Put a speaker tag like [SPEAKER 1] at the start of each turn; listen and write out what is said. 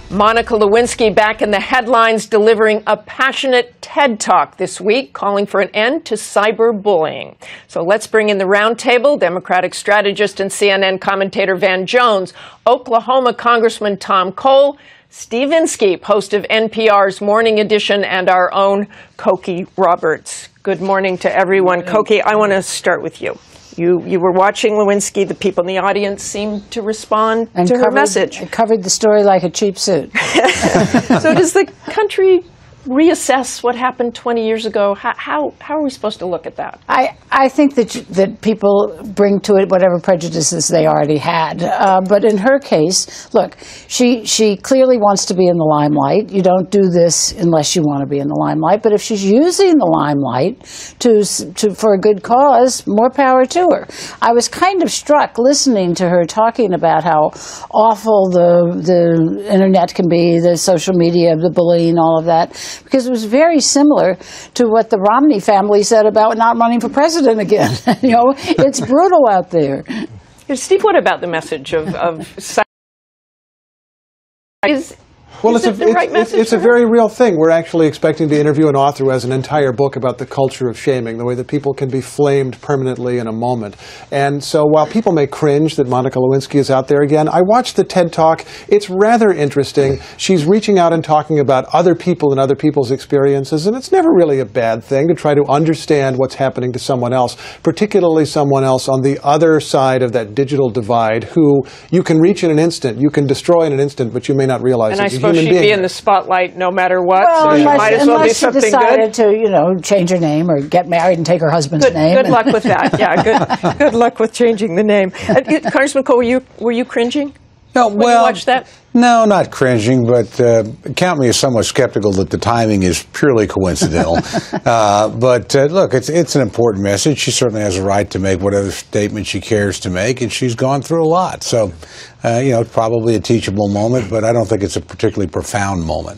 [SPEAKER 1] Monica Lewinsky back in the headlines, delivering a passionate TED Talk this week, calling for an end to cyberbullying. So let's bring in the roundtable, Democratic strategist and CNN commentator Van Jones, Oklahoma Congressman Tom Cole, Steve INSKEEP, host of NPR's Morning Edition, and our own Cokie Roberts. Good morning to everyone. Cokie, I want to start with you. You were watching Lewinsky. The people in the audience seemed to respond to her message.
[SPEAKER 2] It covered the story like a cheap suit.
[SPEAKER 1] So does the country reassess what happened 20 years ago? How are we supposed to look at that?
[SPEAKER 2] I think that people bring to it whatever prejudices they already had. But in her case, look, she clearly wants to be in the limelight. You don't do this unless you want to be in the limelight. But if she's using the limelight for a good cause, more power to her. I was kind of struck listening to her talking about how awful the internet can be, the social media, the bullying, all of that, because it was very similar to what the Romney family said about not running for president again. You know, it's brutal out there.
[SPEAKER 1] Steve, what about the message of
[SPEAKER 3] Well,
[SPEAKER 1] it's
[SPEAKER 3] a very real thing. We're actually expecting to interview an author who has an entire book about the culture of shaming, the way that people can be flamed permanently in a moment. And so while people may cringe that Monica Lewinsky is out there again, I watched the TED Talk. It's rather interesting. She's reaching out and talking about other people and other people's experiences, and it's never really a bad thing to try to understand what's happening to someone else, particularly someone else on the other side of that digital divide who you can reach in an instant, you can destroy in an instant, but you may not realize it.
[SPEAKER 1] She'd be in the spotlight no matter what,
[SPEAKER 2] well,
[SPEAKER 1] so she might as well be something good.
[SPEAKER 2] Unless she decided to, you know, change her name or get married and take her husband's name.
[SPEAKER 1] Good luck with that. Yeah, good luck with changing the name. Congressman Cole, were you cringing?
[SPEAKER 4] No,
[SPEAKER 1] when you watched that?
[SPEAKER 4] No, not cringing, but count me as somewhat skeptical that the timing is purely coincidental. But look, it's an important message. She certainly has a right to make whatever statement she cares to make, and she's gone through a lot. So, you know, it's probably a teachable moment, but I don't think it's a particularly profound moment.